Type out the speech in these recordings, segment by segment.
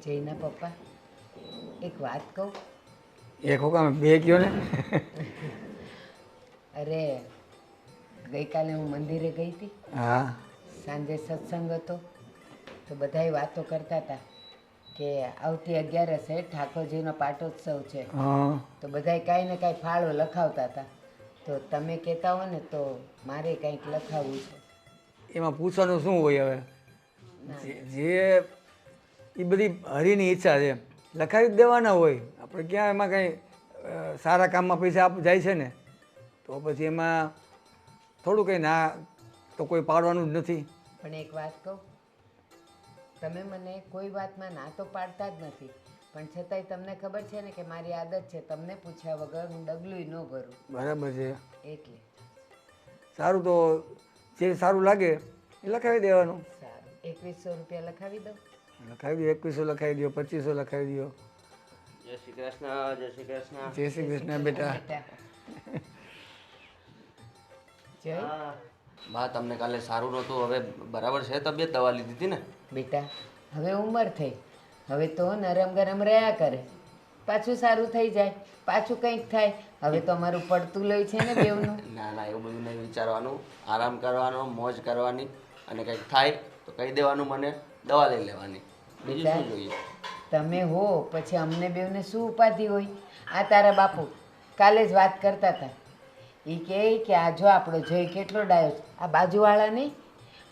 જયના પપ્પા એક વાત કહું. એક હોકામાં બે કયો ને. અરે ગઈકાલે હું મંદિરે ગઈ હતી. હા સાંજે સત્સંગ હતો તો બધાય વાતો કરતા હતા કે આવતી 11 ઠાકોરજીનો પાટોત્સવ છે. હા તો બધાય કાંઈ ને કાંઈ ફાળો લખાવતા હતા. તો તમે કહેતા હો ને તો મારે કંઈક લખાવવું છે. એમાં પૂછવાનું શું હોય હવે? જે એ બધી હરીની ઈચ્છા છે, લખાવી જ દેવાના હોય. આપણે ક્યાં એમાં કંઈ સારા કામમાં પૈસા જાય છે ને, તો પછી એમાં થોડું કંઈ ના તો કોઈ પાડવાનું જ નથી. પણ એક વાત કહું, તમે મને કોઈ વાતમાં ના તો પાડતા જ નથી, પણ છતાંય તમને ખબર છે ને કે મારી આદત છે તમને પૂછ્યા વગર હું ડગલુંય ન ભરું. બરાબર છે. એટલે સારું, તો જે સારું લાગે એ લખાવી દેવાનું. સારું, 2100 રૂપિયા લખાવી દઉં. લખાવી દો, 2100 લખાવી દો, 2500 લખાવી દો. જય શ્રી કૃષ્ણ. જય શ્રી કૃષ્ણ. જય શ્રી કૃષ્ણ બેટા. જય બા, તમને કાલે સારું નહોતું, હવે બરાબર છે તબિયત? દવા લીધી હતી ને? બેટા, હવે ઉંમર થઈ, હવે તો નરમ ગરમ રહ્યા કરે, પાછું સારું થઈ જાય, પાછું કંઈક થાય. હવે તો અમારું પડતું લોહી છે ને બેવનું. ના ના, એવું બધું નહીં વિચારવાનું. આરામ કરવાનો, મોજ કરવાની, અને કંઈક થાય તો કહી દેવાનું મને, દવા લઈ લેવાની. બીજું શું જોઈએ? તમે હો પછી અમને બેવને શું ઉપાધિ હોય? આ તારા બાપુ કાલે જ વાત કરતા હતા. એ કહે કે આ જો આપણો જય કેટલો ડાયો છે, આ બાજુવાળા નહીં,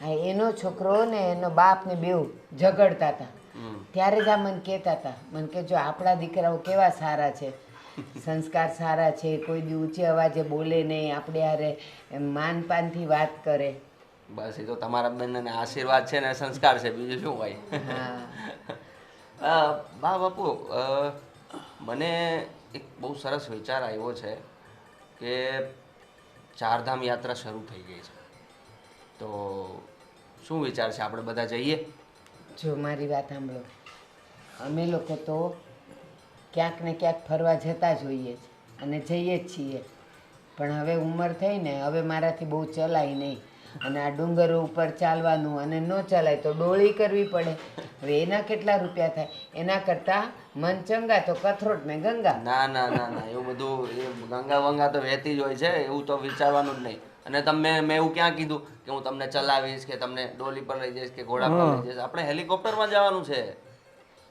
હા એનો છોકરો ને એનો બાપ ને બેવ ઝઘડતા હતા. ત્યારે જ આ મને કહેતા હતા, મને કે જો આપણા દીકરાઓ કેવા સારા છે, સંસ્કાર સારા છે, કોઈ દી ઊંચી અવાજે બોલે નહીં, આપણે હારે માનપાનથી વાત કરે. બસ એ તો તમારા બંનેને આશીર્વાદ છે ને સંસ્કાર છે, બીજું શું હોય? બા બાપુ, મને એક બહુ સરસ વિચાર આવ્યો છે કે ચારધામ યાત્રા શરૂ થઈ ગઈ છે, તો શું વિચાર છે? આપણે બધા જઈએ? જો મારી વાત સાંભળો, અમે લોકો તો ક્યાંક ને ક્યાંક ફરવા જતા જ હોઈએ છીએ અને જઈએ જ છીએ, પણ હવે ઉંમર થઈ ને હવે મારાથી બહુ ચલાય નહીં, અને આ ડુંગરો ઉપર ચાલવાનું અને ન ચલાય તો ડોળી કરવી પડે. હવે એના કેટલા રૂપિયા થાય? એના કરતાં મન ચંગા તો કથરોટ ને ગંગા. ના ના ના ના, એવું બધું એ ગંગા વંગા તો વહેતી જ હોય છે, એવું તો વિચારવાનું જ નહીં. અને મેં એવું ક્યાં કીધું કે હું તમને ચલાવીશ કે તમને ડોલી પર લઈ જઈશ કે ઘોડા પર લઈ જઈશ? આપણે હેલિકોપ્ટરમાં જવાનું છે.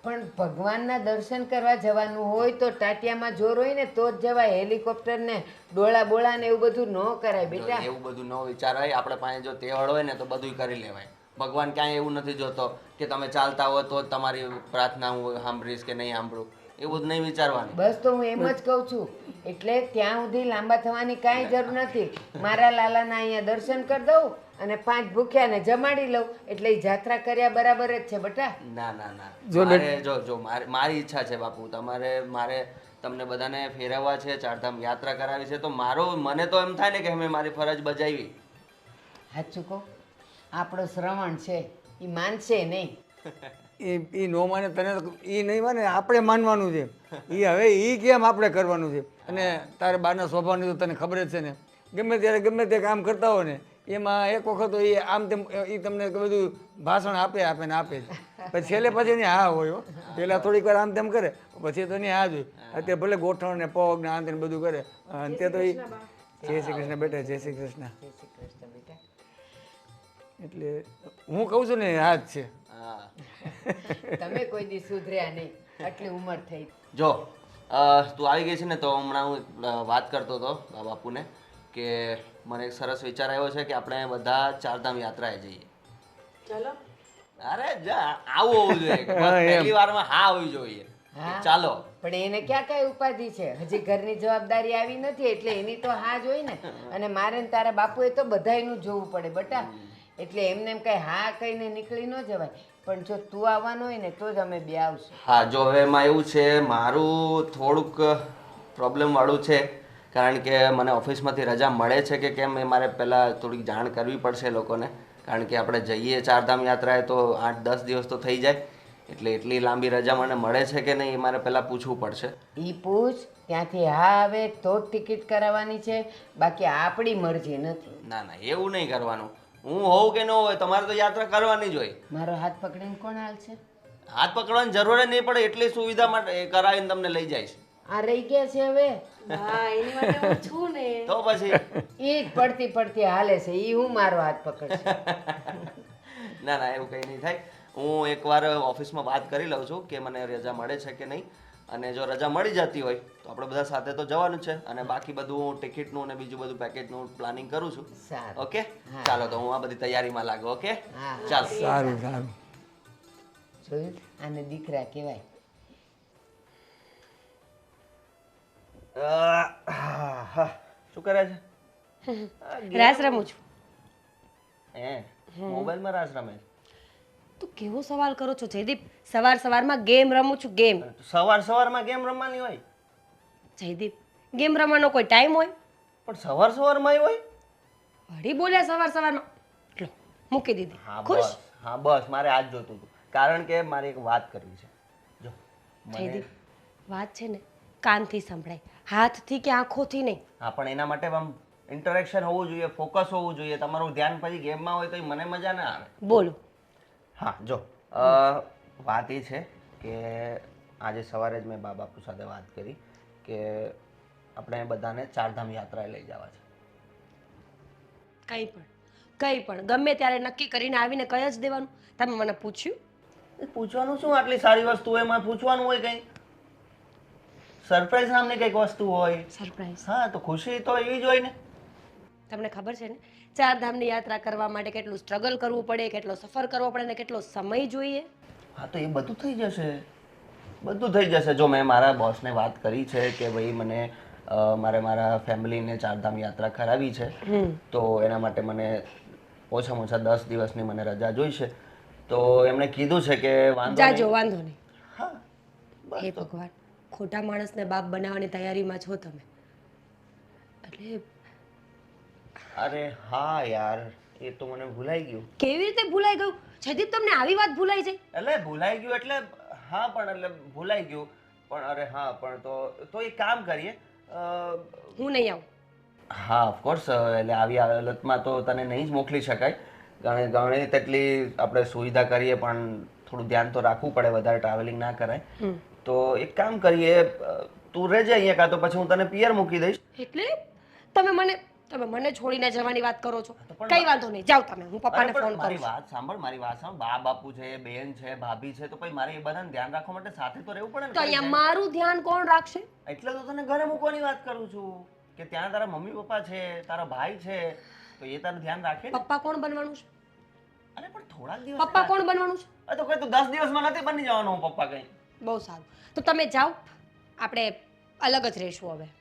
પણ ભગવાનના દર્શન કરવા જવાનું હોય તો ટાટિયામાં જોર હોય ને તો જ જવાય. હેલિકોપ્ટર ને ડોળા બોળા ને એવું બધું ન કરાય બેટા. એવું બધું ન વિચારાય. આપણે પાસે જો તેવડ હોય ને તો બધું કરી લેવાય. ભગવાન ક્યાંય એવું નથી જોતો કે તમે ચાલતા હો તો જ તમારી પ્રાર્થના હું સાંભળીશ કે નહીં સાંભળું, એવું જ નહીં વિચારવાનું. બસ તો હું એમ જ કહું છું, એટલે ત્યાં સુધી લાંબા થવાની કાંઈ જરૂર નથી. મારા લાલાના અહીંયા દર્શન કરી દઉં અને 5 ભૂખ્યાને જમાડી લઉં, એટલે એ જાત્રા કર્યા બરાબર જ છે બેટા. ના ના ના, મારી ઈચ્છા છે બાપુ, મારે તમને બધાને ફેરવવા છે, ચારધામ યાત્રા કરાવી છે, તો મને તો એમ થાય ને કે મેં મારી ફરજ બજાવી. સાચું કહો, આપણો શ્રવણ છે એ માનશે નહીં. એ નો માને તને એ નહીં માને, આપણે માનવાનું છે. એ હવે એ કેમ આપણે કરવાનું છે? અને તારે બારના સ્વભાવની તો તને ખબર જ છે ને, ગમે ત્યારે ગમે તે કામ કરતા હોય ને એમાં એક વખત તો એ આમ તેમ એ તમને બધું ભાષણ આપે ને આપે જ, પછી છેલ્લે પછી એની હા હોય. પહેલાં થોડીક વાર આમ તેમ કરે, પછી તો એની હા જ હોય. અત્યારે ભલે ગોઠણ ને પગ ને આમ તેમ બધું કરે, અંતે તો એ જય શ્રી કૃષ્ણ બેટા, જય શ્રી કૃષ્ણ. જય શ્રી કૃષ્ણ બેટા. એટલે હું કહું છું ને હા જ છે. તમે કોઈ દી સુધર્યા નહીં, આટલી ઉંમર થઈ. જો તું આવી ગઈ છે ને, તો હમણાં હું વાત કરતો હતો બાપુને કે મને એક સરસ વિચાર આવ્યો છે કે આપણે બધા ચારધામ યાત્રાએ જઈએ. ચલો. અરે આવું હોવું જોઈએ, પહેલી વારમાં હા હોવી જોઈએ. ચાલો. પણ એને ક્યાં કઈ ઉપાધિ છે? હજી ઘરની જવાબદારી આવી નથી, એટલે એની તો હા જ હોય ને. અને મારે ને તારા બાપુએ તો બધાયનું જોવું પડે બેટા, એટલે એમને એમ કઈ હા કહીને નીકળી ન જવાય. પણ જો તું આવવાનો હોય ને તો જ અમે બે આવશું. હા, જો હવે એમાં એવું છે, મારું થોડુંક પ્રોબ્લેમ વાળું છે, કારણ કે મને ઓફિસમાંથી રજા મળે છે કે કેમ એ મારે પહેલાં થોડીક જાણ કરવી પડશે લોકોને, કારણ કે આપણે જઈએ ચારધામ યાત્રાએ તો 8-10 દિવસ તો થઈ જાય, એટલે એટલી લાંબી રજા મને મળે છે કે નહીં એ મારે પહેલાં પૂછવું પડશે. ઈ પૂછ, ત્યાંથી હા આવે તો જ ટિકિટ કરાવવાની છે, બાકી આપણી મરજી નથી. ના ના, એવું નહીં કરવાનું. હું હોઉં કે ન હોય, તમારે તો યાત્રા કરવાની જ હોય. મારો હાથ પકડીને કોણ હાલ છે? હાથ પકડવાની જરૂર જ નહીં પડે એટલી સુવિધા માટે એ કરાવીને તમને લઈ જઈશ. આ રહી ગયા છે હવે હા એની માટે હું છું ને. તો પછી એ જ પડતી પડતી હાલે છે એ હું મારો હાથ પકડશે. ના ના એવું કંઈ નહીં થાય. હું એકવાર ઓફિસમાં વાત કરી લઉં છું કે મને રજા મળે છે કે નહીં, અને જો રજા મળી જતી હોય તો આપણે બધા સાથે તો જવાનું છે, અને બાકી બધું હું ટિકિટનું અને બીજું બધું પેકેજનું પ્લાનિંગ કરું છું. સારું. ઓકે હા. ચાલો તો હું આ બધી તૈયારીમાં લાગુ. ઓકે હા, હા. ચાલો. સારું સારું. જોયું આને દીકરા કહેવાય. શું કરે છે? રાસ રમું છું. હે મોબાઈલમાં રાસ રમે છે? તું કેવો સવાલ કરો છો જયદીપ? સવાર સવારમાં ગેમ રમું છું. ગેમ. સવાર સવારમાં ગેમ રમવાની હોય? જયદીપ, ગેમ રમવાનો કોઈ ટાઈમ હોય? પણ સવાર સવારમાં હોય? વળી બોલ્યા સવાર સવારમાં. લો મૂકી દીધી. હા ખુશ? બસ, હા બસ, મારે આ જ જોતું હતું, કારણ કે મારે એક વાત કરવી છે. જો જયદીપ, વાત છે ને કાનથી સંભળાય, હાથથી કે આંખોથી નહીં. હા પણ એના માટે આમ ઇન્ટરેક્શન હોવું જોઈએ, ફોકસ હોવું જોઈએ. તમારું ધ્યાન પછી ગેમમાં હોય તો મને મજા ના આવે. બોલો. હા જો વાત એ છે કે આજે સવારે જ મેં બા બાપુ સાથે વાત કરી કે આપણે બધાને ચારધામ યાત્રાએ લઈ જવા છે. કંઈ પણ ગમે ત્યારે નક્કી કરીને આવીને કહી જ દેવાનું. તમે મને પૂછ્યું? પૂછવાનું શું? આટલી સારી વસ્તુ હોય એમાં પૂછવાનું હોય કંઈ? સરપ્રાઈઝ નામની કંઈક વસ્તુ હોય. સરપ્રાઈઝ. હા તો ખુશી તો એવી જ હોય ને. તમને ખબર છે ને ચારધામની યાત્રા કરવા માટે કેટલું સ્ટ્રગલ કરવું પડે, કેટલો સફર કરવો પડે ને કેટલો સમય જોઈએ. હા તો એ બધું થઈ જશે, બધું થઈ જશે. જો મેં મારા બોસને વાત કરી છે કે ભાઈ મને મારા ફેમિલીને ચારધામ યાત્રા કરાવી છે, તો એના માટે મને ઓછામાં ઓછા 10 દિવસની મને રજા જોઈશે. તો એમણે કીધું છે કે વાંધો જાજો, નહીં. વાંધો નહીં. હા હે ભગવાન, ખોટા માણસને બાપ બનાવવાની તૈયારીમાં છો તમે. એટલે અરે હા યાર, એ તો મને ભૂલાઈ ગયું. કેવી રીતે ભૂલાઈ ગયું? જયદીપ, તમને આવી વાત ભૂલાઈ જાય? એટલે ભૂલાઈ ગયું એટલે હા, પણ એટલે ભૂલાઈ ગયું. પણ અરે હા, પણ તો એક કામ કરીએ. હું નહીં આવું. હા ઓફકોર્સ, એટલે આવી હાલતમાં તો તને નહીં જ મોકલી શકાય. ઘણી તેટલી આપણે સુવિધા કરીએ પણ થોડું ધ્યાન તો રાખવું પડે, વધારે ટ્રાવેલિંગ ના કરાય. તો એક કામ કરીએ, તું રહેજે અહીંયા, કાં તો પછી હું તને પિયર મૂકી દઈશ. એટલે તમે મને છોડીને જવાની વાત કરો છો? કઈ વાંધો નહીં, જાઓ તમે, હું પપ્પાને અરે પણ ફોન મારી કરું. વાત સાંભળ, મારી વાત સાંભળ. બા બાપુ છે, બેન છે, ભાભી છે, તો પછી મારે એ બધાને ધ્યાન રાખવા માટે સાથે તો રહેવું પડે ને. તો અહીંયા મારું ધ્યાન કોણ રાખશે? એટલે તો તને ઘરે મૂકવાની વાત કરું છું કે ત્યાં તારા મમ્મી પપ્પા છે, તારા ભાઈ છે, તો એ તારું ધ્યાન રાખે ને. પપ્પા કોણ બનવાનું છે? અરે પણ થોડાક દિવસ પપ્પા કોણ બનવાનું છે? તો કઈ તું 10 દિવસમાં નથી બની જવાનો હું પપ્પા કઈ. બહુ સારું, તો તમે જાઓ, આપણે અલગ જ રહીશું હવે.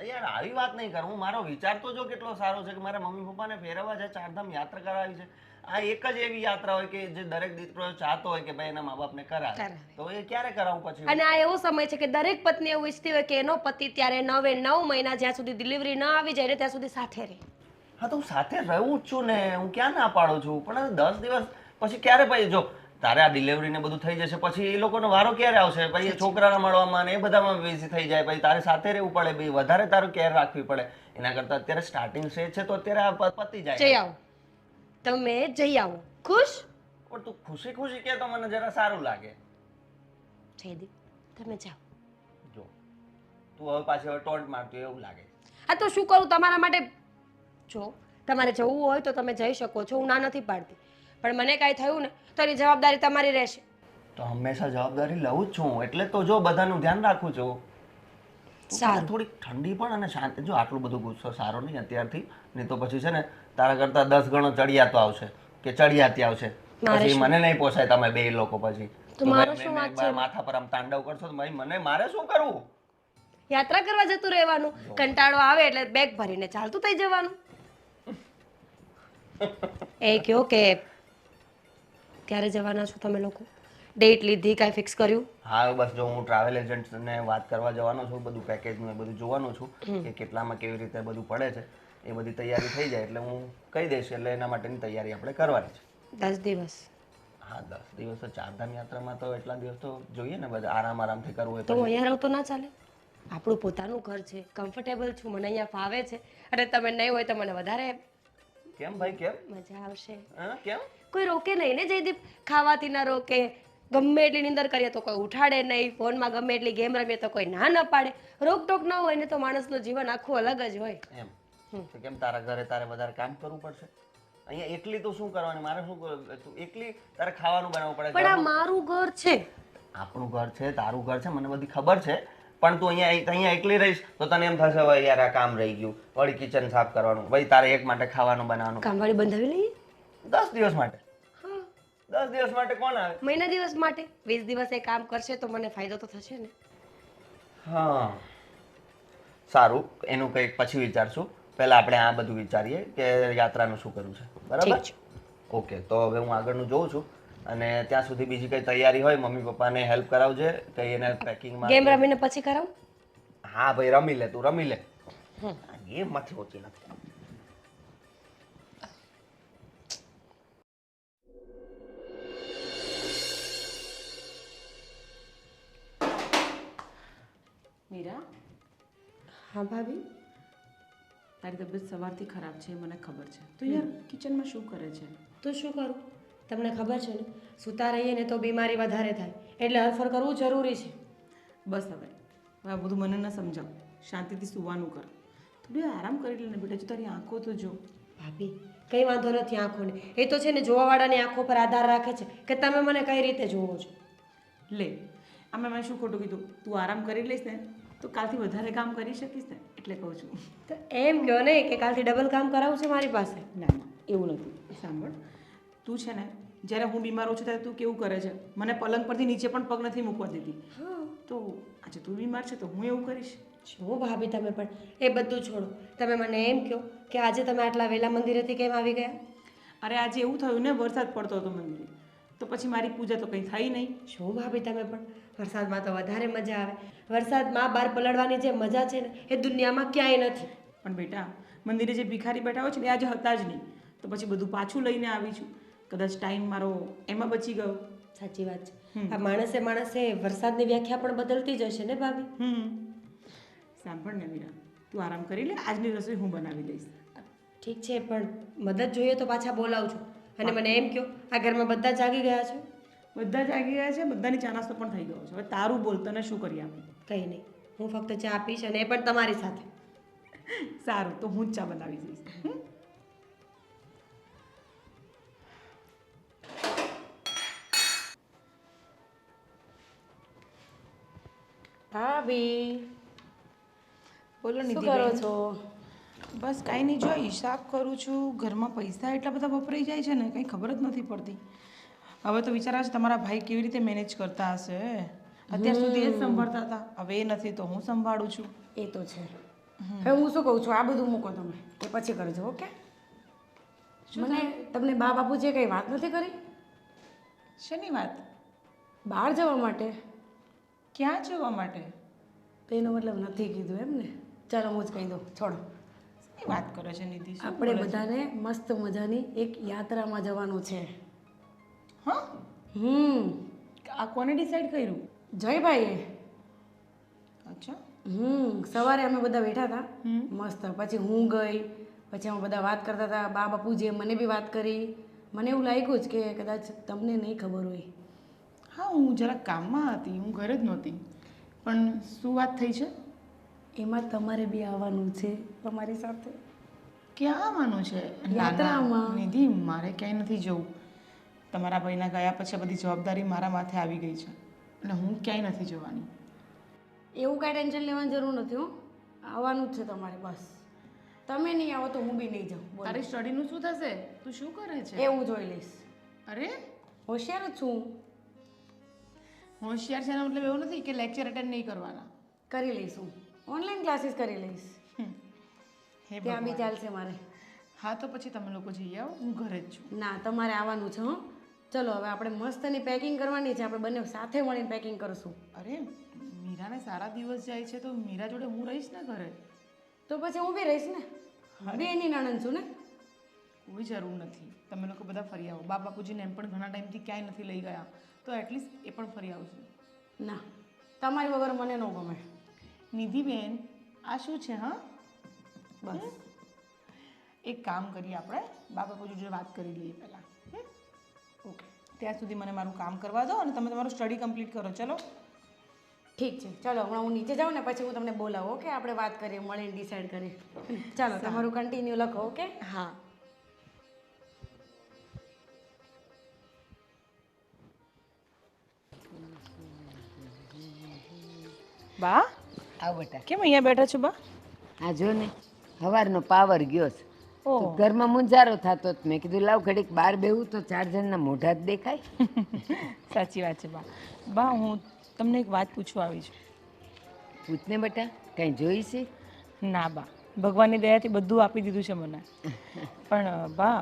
યાર આવી વાત નહીં કર. હું મારો વિચાર તો જો કેટલો સારો છે કે મારા મમ્મી પપ્પાને ફેરવવા છે, ચારધામ યાત્રા કરાવી છે. આ એક જ એવી યાત્રા હોય કે જે દરેક દીકરો ચાહતો હોય કે ભાઈ એના મા બાપને કરાવે, તો એ ક્યારે કરાવું પછી? અને આ એવો સમય છે કે દરેક પત્ની એવું ઈચ્છતી હોય કે એનો પતિ ત્યારે 9 મહિના જ્યાં સુધી ડિલિવરી ન આવી જાય ને ત્યાં સુધી સાથે રહે. હા તો હું સાથે રહું જ છું ને, હું ક્યાં ના પાડું છું. પણ 10 દિવસ પછી ક્યારે પછી જો તારે આ ડિલિવરી ને બધું થઈ જશે પછી એ લોકોનો વારો ક્યારે આવશે? પછી એ છોકરાના મળવામાં ને એ બધામાં બિઝી થઈ જાય, પછી તારે સાથે રહેવું પડે, ભાઈ વધારે તારું કેર રાખવી પડે. એના કરતાં અત્યારે સ્ટાર્ટિંગ સ્ટેજ છે તો અત્યારે આ પતી જાય. જઈ આવો, તમે જઈ આવો. ખુશ? પણ તું ખુશી ખુશી કે તો મને જરા સારું લાગે. જયદીપ, તમે જાઓ. જો તું હવે પાછી હવે ટોન્ટ મારતું એવું લાગે. આ તો શું કરું તમારા માટે? જો તમારે જવું હોય તો તમે જઈ શકો છો, હું ના નથી પાડતી, પણ મને કાંઈ થયું ને તો એની જવાબદારી તમારી રહેશે. તો હંમેશા જવાબદારી લઉં જ છું, એટલે તો જો બધાનું ધ્યાન રાખું છું. સારું. થોડીક ઠંડી પણ અને શાંતિ. જો આટલું બધું ગુસ્સો સારો નહીં અત્યારથી, નહીં તો પછી છે ને તારા કરતાં 10 ગણો ચડિયાતો આવશે કે ચડિયાતી આવશે. પછી મને નહીં પોસાય તમે બે લોકો પછી. તો મારો શું વાંક છે? માથા પર આમ તાંડવ કરશો તો ભાઈ મારે શું કરવું? યાત્રા કરવા જતું રહેવાનું, કંટાળો આવે એટલે બેગ ભરીને ચાલતું થઈ જવાનું. એ કયો કે ક્યારે જવાના છો તમે લોકો? ડેટ લીધી, કાંઈ ફિક્સ કર્યું? હા બસ જો હું ટ્રાવેલ એજન્ટને વાત કરવા જવાનો છું, બધું પેકેજનું એ બધું જોવાનું છું કે કેટલામાં કેવી રીતે બધું પડે છે. એ બધી તૈયારી થઈ જાય એટલે હું કહી દઈશ, એટલે એના માટેની તૈયારી આપણે કરવાની છે. 10 દિવસ? હા 10 દિવસ તો ચારધામ યાત્રામાં તો એટલા દિવસ તો જોઈએ ને, બધા આરામથી કરવું હોય તો હું અહીંયા રહું તો ના ચાલે? આપણું પોતાનું ઘર છે, કમ્ફર્ટેબલ છું, મને અહીંયા ફાવે છે, અને તમે નહીં હોય તો મને વધારે કેમ ભાઈ કેમ? મજા આવશે. હા કેમ? કોઈ રોકે નહીં ને જયદીપ? ખાવાથી ના રોકે, ગમે એટલી નીંદર કરીએ તો કોઈ ઉઠાડે નહીં, ફોનમાં ગમે એટલી ગેમ રમીએ તો કોઈ ના ન પાડે. રોકટોક ન હોય ને તો માણસનું જીવન આખું અલગ જ હોય. એમ તો કેમ તારા ઘરે તારે વધારે કામ કરવું પડશે? અહીંયા એકલી તો શું કરવાની? મારે શું તું એકલી તારે ખાવાનું બનાવવું પડે. પણ આ મારું ઘર છે. આપણું ઘર છે, તારું ઘર છે, મને બધી ખબર છે, પણ તું અહીંયા એકલી રહીશ તો તને એમ થશે હવે યાર આ કામ રહી ગયું, વળી કિચન સાફ કરવાનું, ભાઈ તારે એક માટે ખાવાનું બનાવવાનું. કામવાળી બંધાવી લઈએ. 10 દિવસ માટે? હા, 10 દિવસ માટે કોણ આવે? મહિના દિવસ માટે. 20 દિવસ એ કામ કરશે તો મને ફાયદો તો થશે ને. હા સારું, એનું કંઈક પછી વિચારશું. પહેલા આપણે આ બધું વિચારીએ કે યાત્રાનું શું કરવું છે. બરાબર? ઠીક છે. ઓકે, તો હવે હું આગળનું જોઉં છું અને ત્યાં સુધી બીજી કઈ તૈયારી હોય મમ્મી પપ્પાને હેલ્પ કરાવજે, કઈ એને પેકિંગમાં. ગેમ રમીને પછી કરાવું. હા ભાઈ, રમી લે, તું રમી લે. ગેમમાંથી ઓછી નથી. મીરા, હા ભાભી. તારી તબિયત સવારથી ખરાબ છે મને ખબર છે, તો યાર કિચનમાં શું કરે છે? તો શું કરું? તમને ખબર છે ને, સૂતા રહીએ ને તો બીમારી વધારે થાય, એટલે હરફર કરવું જરૂરી છે. બસ હવે આ બધું મને ન સમજાવ, શાંતિથી સૂવાનું કર, થોડી આરામ કરી લે ને બેટા. જો તારી આંખો તો જો. ભાભી, કંઈ વાંધો નથી આંખોને. એ તો છે ને જોવાવાળાની આંખો પર આધાર રાખે છે કે તમે મને કઈ રીતે જોવો છો. લે, આમાં મેં શું ખોટું કીધું? તું આરામ કરી લઈશ ને તો કાલથી વધારે કામ કરી શકીશ ને, એટલે કહું છું. તો એમ કહો ને કે કાલથી ડબલ કામ કરાવવું છે મારી પાસે. ના ના, એવું નથી. સાંભળ, તું છે ને જ્યારે હું બીમાર છું ત્યારે તું કેવું કરે છે, મને પલંગ પરથી નીચે પણ પગ નથી મૂકવા દેતી. તો આજે તું બીમાર છે તો હું એવું કરીશ? શું ભાભી, તમે પણ એ બધું છોડો. તમે મને એમ કહો કે આજે તમે આટલા વહેલા મંદિરેથી કેમ આવી ગયા? અરે આજે એવું થયું ને, વરસાદ પડતો હતો મંદિરે, તો પછી મારી પૂજા તો કંઈ થઈ નહીં. શું ભાભી, તમે પણ વરસાદમાં તો વધારે મજા આવે. વરસાદમાં બહાર પલળવાની જે મજા છે ને એ દુનિયામાં ક્યાંય નથી. પણ બેટા, મંદિરે જે ભિખારી બેઠા હોય છે ને એ આજે હતા જ નહીં, તો પછી બધું પાછું લઈને આવી છું. કદાચ ટાઈમ મારો એમાં બચી ગયો. સાચી વાત છે. આ માણસે વરસાદની વ્યાખ્યા પણ બદલતી જ હશે ને ભાભી. સાંભળ ને મીરા, તું આરામ કરી લે, આજની રસોઈ હું બનાવી દઈશ. ઠીક છે, પણ મદદ જોઈએ તો પાછા બોલાવજો. અને મને એમ કહો, આ ઘરમાં બધા જાગી ગયા છે? બધા જ આગી ગયા છે, બધાની ચા નાસ્તો પણ થઈ ગયો છે. હવે તારું બોલ, તને શું કરી આપું? કંઈ નહીં, હું ફક્ત ચા પીશ અને એ પણ તમારી સાથે. સારું, તો હું જ ચા બનાવી દઈશ. ભાભી, બોલો શું નિધિ, કરો છો? બસ કાંઈ નહીં, જો હિસાબ કરું છું. ઘરમાં પૈસા એટલા બધા વપરાઈ જાય છે ને કંઈ ખબર જ નથી પડતી. હવે તો વિચાર આવે છે તમારા ભાઈ કેવી રીતે મેનેજ કરતા હશે. અત્યાર સુધી એ જ સંભાળતા હતા, હવે એ નથી તો હું સંભાળું છું. એ તો છે. હવે હું શું કહું છું, આ બધું મૂકો તમે, એ પછી કરજો. ઓકે? મને તમને બા બાપુજીએ કંઈ વાત નથી કરી શેની વાત? બહાર જવા માટે? ક્યાં જવા માટે? તો એનો મતલબ નથી કીધું એમ ને? ચાલો હું જ કહી દઉં, છોડો. શેની વાત કરે છે નિધિ? આપણે બધાને મસ્ત મજાની એક યાત્રામાં જવાનું છે. હા, આ કોને ડિસાઈડ કર્યું? જયભાઈએ. અચ્છા. સવારે અમે બધા બેઠા હતા મસ્ત, પછી હું ગઈ, પછી અમે બધા વાત કરતા હતા. બા બાપુજીએ મને બી વાત કરી. મને એવું લાગ્યું જ કે કદાચ તમને નહીં ખબર હોય. હા, હું જરા કામમાં હતી, હું ઘરે જ નહોતી. પણ શું વાત થઈ છે? એમાં તમારે બી આવવાનું છે તમારી સાથે. ક્યાં આવવાનું છે? યાત્રામાં. નિધિ, મારે ક્યાંય નથી જવું. તમારા ભાઈના ગયા પછી બધી જવાબદારી મારા માથે આવી ગઈ છે, એટલે હું ક્યાંય નથી જવાની. એવું કાંઈ ટેન્શન લેવાની જરૂર નથી. હો, આવવાનું જ છે તમારે. બસ તમે નહીં આવો તો હું બી નહીં જાઉં. તારી સ્ટડીનું શું થશે? તું શું કરે છે? એ હું જોઈ લઈશ. અરે, હોશિયાર જ છું. હોશિયાર છે એનો મતલબ એવું નથી કે લેક્ચર અટેન્ડ નહીં કરવાના. કરી લઈશ હું. ઓનલાઈન ક્લાસીસ કરી લઈશ. હે ત્યાં બી ચાલશે મારે. હા, તો પછી તમે લોકો જઈ આવો, હું ઘરે જ છું. ના, તમારે આવવાનું છે. હં, ચલો હવે આપણે મસ્તની પેકિંગ કરવાની છે. આપણે બંને સાથે મળીને પેકિંગ કરશું. અરે, મીરાને સારા દિવસ જાય છે તો મીરા જોડે હું રહીશ ને ઘરે. તો પછી હું બી રહીશ ને. બે એની નણંદ છું ને. કોઈ જરૂર નથી, તમે લોકો બધા ફરી આવો. બા બાપુજીને એમ પણ ઘણા ટાઈમથી ક્યાંય નથી લઈ ગયા, તો એટલીસ્ટ એ પણ ફરી આવશે. ના, તમારી વગર મને ન ગમે. નિધિબેન, આ શું છે? હા, બસ એક કામ કરીએ, આપણે બા બાપુજી જોડે વાત કરી લઈએ પહેલાં. ઓકે. ત્યાં સુધી મને મારું કામ કરવા દો અને તમે તમારું સ્ટડી કમ્પ્લીટ કરો. ચલો. ઠીક છે, ચાલો હમણાં હું નીચે જાઉં ને પછી હું તમને બોલાવું. ઓકે, આપણે વાત કરીએ, મળીને ડિસાઈડ કરીએ. ચાલો, તમારું કન્ટિન્યુ લખો. ઓકે. હા. બા, આવ બેટા. કેમ અહીંયા બેઠા છો બા? આ જો ને સવારનો પાવર ગયો છે. તો ઓહ. ઘરમાં મુંજારો થતો જ. મેં કીધું લાવ ઘડીક બહાર બેહું તો 4 જણના મોઢા જ દેખાય. સાચી વાત છે બા. બા, હું તમને એક વાત પૂછવા આવી છું. પૂછને બેટા, કાંઈ જોઈ છે? ના બા, ભગવાનની દયાથી બધું આપી દીધું છે મને. પણ બા,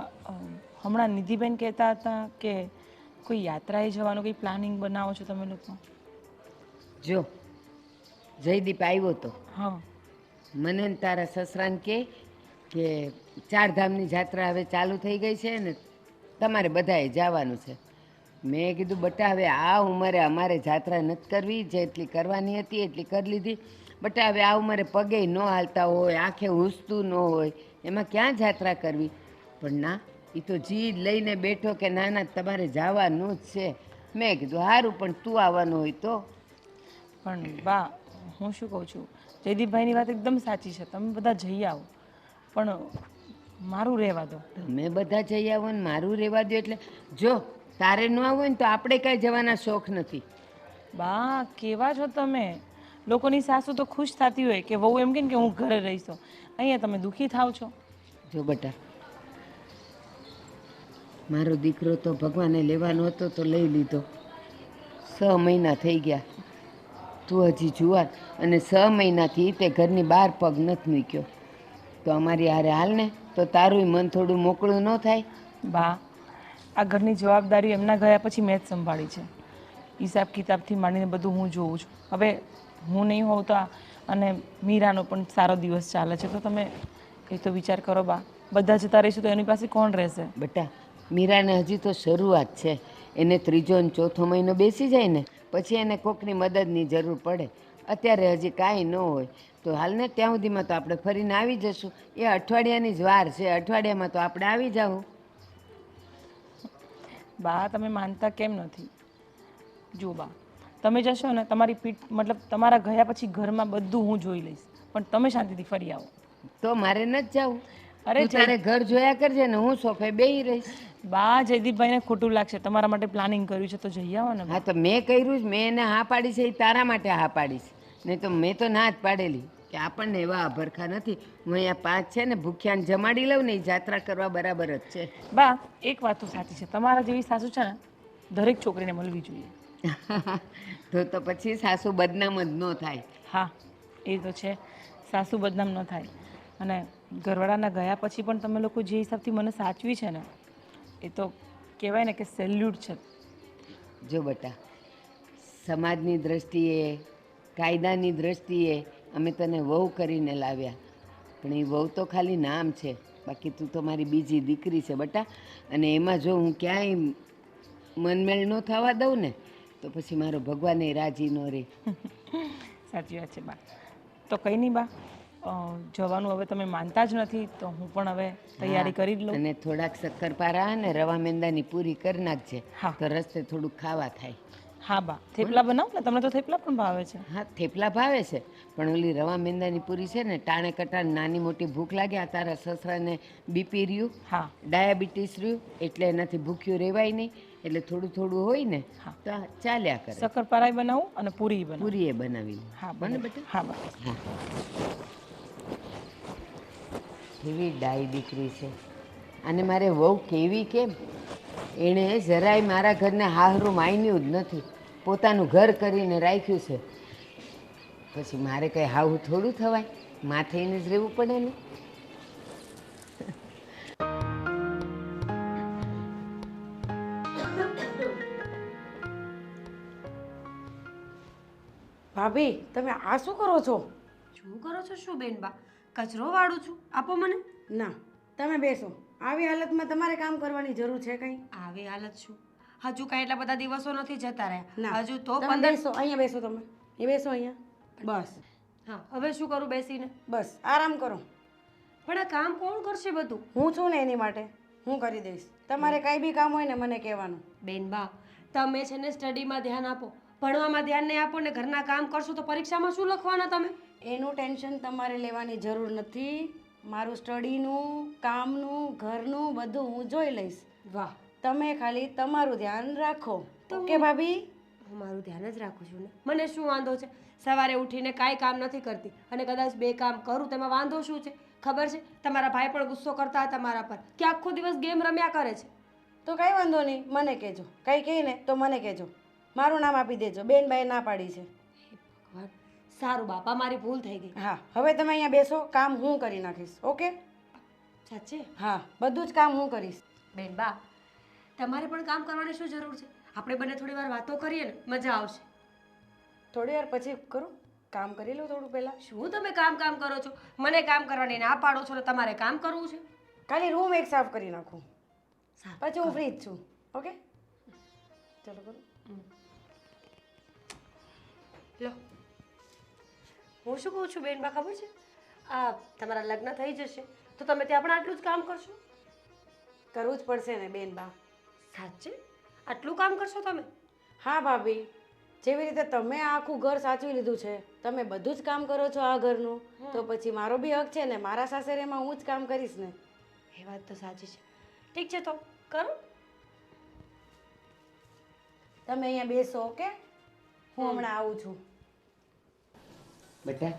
હમણાં નિધિબેન કહેતા હતા કે કોઈ યાત્રાએ જવાનું કંઈ પ્લાનિંગ બનાવો છો તમે લોકો? જો જયદીપ આવ્યો તો હા. મને ને તારા સસરાને કે 4 ધામની જાત્રા હવે ચાલુ થઈ ગઈ છે ને તમારે બધાએ જવાનું છે. મેં કીધું બટા હવે આ ઉંમરે અમારે જાત્રા નથી કરવી, જેટલી કરવાની હતી એટલી કરી લીધી. બટા હવે આ ઉંમરે પગે ન હાલતા હોય, આંખે ઊંચતું ન હોય, એમાં ક્યાં જાત્રા કરવી? પણ ના, એ તો જીદ લઈને બેઠો કે ના ના તમારે જવાનું જ છે. મેં કીધું સારું, પણ તું આવવાનું હોય તો. પણ બા, હું શું કહું છું, જયદીપભાઈની વાત એકદમ સાચી છે, તમે બધા જઈ આવો, પણ મારું રહેવા દો. તમે બધા જઈ આવો ને મારું રહેવા દો એટલે જો તારે ન આવવું હોય ને તો આપણે કાંઈ જવાના શોખ નથી. બા, કેવા છો તમે? લોકોની સાસુ તો ખુશ થતી હોય કે વહુ એમ કે હું ઘરે રહીશો, અહીંયા તમે દુઃખી થાવ છો. જો બેટા, મારો દીકરો તો ભગવાને લેવાનો હતો તો લઈ લીધો. 6 મહિના થઈ ગયા, તું હજી જુવાર, અને 6 મહિનાથી તે ઘરની બહાર પગ નથી મૂક્યો. તો અમારી હારે હાલ ને તો તારું મન થોડું મોકળું ન થાય. બા, આ ઘરની જવાબદારી એમના ગયા પછી મેં જ સંભાળી છે. હિસાબ કિતાબથી માંડીને બધું હું જોઉં છું. હવે હું નહીં હોઉં તો અને મીરાનો પણ સારો દિવસ ચાલે છે, તો તમે એ તો વિચાર કરો બા. બધા જતા રહીશું તો એની પાસે કોણ રહેશે? બેટા, મીરાને હજી તો શરૂઆત છે. એને 3જો અને 4થો મહિનો બેસી જાય ને પછી એને કોકની મદદની જરૂર પડે. અત્યારે હજી કાંઈ ન હોય તો હાલને ત્યાં સુધીમાં તો આપણે ફરીને આવી જશું. એ અઠવાડિયાની જ વાર છે, અઠવાડિયામાં તો આપણે આવી જાઉં. બા, તમે માનતા કેમ નથી? જો બા, તમે જશો ને તમારી પીઠ મતલબ તમારા ગયા પછી ઘરમાં બધું હું જોઈ લઈશ, પણ તમે શાંતિથી ફરી આવો. તો મારે નથી જવું. અરે તું તારે ઘર જોયા કરજે ને હું સોફે બેહી રહીશ. બા, જયદીપભાઈને ખોટું લાગશે, તમારા માટે પ્લાનિંગ કર્યું છે તો જઈ આવો ને. હા તો મેં કર્યું જ, મેં એને હા પાડી છે, એ તારા માટે હા પાડીશ. નહીં તો મેં તો ના જ પાડેલી કે આપણને એવા અભરખા નથી. હું અહીંયા 5 છે ને ભૂખ્યાને જમાડી લઉં ને એ જાત્રા કરવા બરાબર જ છે. બા, એક વાત તો સાચી છે, તમારા જેવી સાસુ છે ને દરેક છોકરીને મળવી જોઈએ. તો પછી સાસુ બદનામ જ ન થાય. હા, એ તો છે, સાસુ બદનામ ન થાય. અને ઘરવાળાના ગયા પછી પણ તમે લોકો જે હિસાબથી મને સાચવી છે ને, એ તો કહેવાય ને કે સેલ્યુટ છે. જો બેટા, સમાજની દ્રષ્ટિએ, કાયદાની દ્રષ્ટિએ અમે તને વહુ કરીને લાવ્યા, પણ એ વહુ તો ખાલી નામ છે. બાકી તું તો મારી બીજી દીકરી છે બેટા. અને એમાં જો હું ક્યાંય મનમેળ ન થવા દઉં ને તો પછી મારો ભગવાને રાજી ન રહે. સાચી વાત છે બા. તો કંઈ નહીં બા, જવાનું હવે તમે માનતા જ નથી તો હું પણ હવે તૈયારી કરી જ લઉં. અને થોડાક શક્કરપારા અને રવા મેંદાની પૂરી કરી નાખજે. હા. તો રસ્તે થોડુંક ખાવા થાય. હા બા, થેપલા બનાવો ને, તમને તો થેપલા પણ ભાવે છે. હા, થેપલા ભાવે છે, પણ ઓલી રવા મેંદાની પૂરી છે ને ટાણે કટાણ નાની મોટી ભૂખ લાગે. આ તારા સસરાને બીપી રહ્યું, હા. ડાયાબિટીસ રહ્યું, એટલે એનાથી ભૂખ્યું રહેવાય નહીં. એટલે થોડું થોડું હોય ને તો ચાલ્યા કરે. શક્કરપારાય બનાવું અને પૂરી બનાવું. પૂરી એ બનાવી. હા બને બને બેટા. હા બા. કેવી ડાઈ દીકરી છે. અને મારે વહુ કેવી કેમ? એણે જરાય મારા ઘરને હાહરું માન્યું જ નથી. પોતાનું ઘર કરીને રાખ્યું છે. પછી મારે કંઈ હાવું થોડું થવાય? માથેને જ રહેવું પડે ને. ભાભી, તમે આ શું કરો છો? શું કરો છો? શું બેન બા, કચરો વાળું છું, આપો મને. ના, તમે બેસો. આવી હાલતમાં તમારે કામ કરવાની જરૂર છે કંઈ? આવી હાલત શું, હજુ કાંઈ એટલા બધા દિવસો નથી જતા ના, રહ્યા, હજુ તો તમે 15. બેસો, અહીંયા બેસો તમે. એ બેસો અહીંયા. બસ હા, હવે શું કરું બેસીને? બસ આરામ કરો. પણ આ કામ કોણ કરશે બધું? હું છું ને એની માટે. હું કરી દઈશ. તમારે કાંઈ બી કામ હોય ને મને કહેવાનું. બેન બા તમે છે ને સ્ટડીમાં ધ્યાન આપો, ભણવામાં ધ્યાન નહીં આપો ને ઘરના કામ કરશો તો પરીક્ષામાં શું લખવાના તમે? એનું ટેન્શન તમારે લેવાની જરૂર નથી. મારું સ્ટડીનું, કામનું, ઘરનું બધું હું જોઈ લઈશ. વાહ, તમે ખાલી તમારું ધ્યાન રાખો. ઓકે ભાભી? હું મારું ધ્યાન જ રાખું છું ને, મને શું વાંધો છે? સવારે ઉઠીને કાંઈ કામ નથી કરતી અને કદાચ 2 કામ કરું તેમાં વાંધો શું છે? ખબર છે તમારા ભાઈ પણ ગુસ્સો કરતા હતા મારા પર કે આખો દિવસ ગેમ રમ્યા કરે છે. તો કાંઈ વાંધો નહીં, મને કહેજો. કાંઈ કહે ને તો મને કહેજો. મારું નામ આપી દેજો. બેનબાએ ના પાડી છે. ભગવાન, સારું બાપા, મારી ભૂલ થઈ ગઈ. હા, હવે તમે અહીંયા બેસો. કામ હું કરી નાખીશ. ઓકે? સાચે? હા, બધું જ કામ હું કરીશ. બેન બા તમારે પણ કામ કરવાની શું જરૂર છે? આપણે બંને થોડી વાર વાતો કરીએ ને, મજા આવશે. થોડી વાર પછી કરું. કામ કરી લઉં થોડું પહેલાં. શું તમે કામ કરો છો? મને કામ કરવાની ના પાડો છો ને તમારે કામ કરવું છે? ખાલી રૂમ એક સાફ કરી નાખું, સાફ પછી હું ફ્રી જ છું. ઓકે, ચલો કરું. લો, હું શું કહું છું બેન બા ખબર છે? આ તમારા લગ્ન થઈ જશે તો તમે ત્યાં પણ આટલું જ કામ કરશો? કરવું જ પડશે ને બેન બા. સાચે આટલું કામ કરશો તમે? હા ભાભી, જેવી રીતે તમે આ આખું ઘર સાચવી લીધું છે, તમે બધું જ કામ કરો છો આ ઘરનું, તો પછી મારો બી હક છે ને. મારા સાસરેમાં હું જ કામ કરીશ ને. એ વાત તો સાચી છે. ઠીક છે તો કરો. તમે અહીંયા બેસો. ઓકે, હું હમણાં આવું છું. બેટા,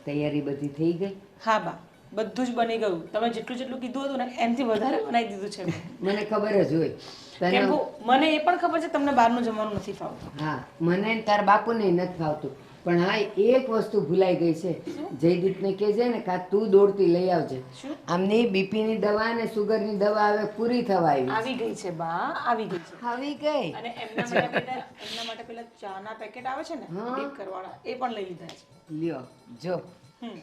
તૈયારી બધી થઈ ગઈ? હા બા, બધું જ બની ગયું. તમે જેટલું જેટલું કીધું હતું ને એનાથી વધારે બનાવી દીધું છે મેં. મને ખબર જ હોય તને. કેમ કે મને એ પણ ખબર છે તમને બહારનું જમવાનું નથી ફાવતું. હા, મને ને તારા બાપુને નથી ફાવતું. પણ હા, એક વસ્તુ ભૂલાઈ ગઈ છે. જયદીપને કહેજે ને કાં તું દોડતી લઈ આવજે. શું? આમની બીપીની દવા અને સુગરની દવા હવે પૂરી થવા આવી. આવી ગઈ છે બા, આવી ગઈ છે. આવી ગઈ. અને એમના માટે પેલા ચાના પેકેટ આવે છે ને ડીપ કરવાના, એ પણ લઈ લીધા છે. લ્યો જો,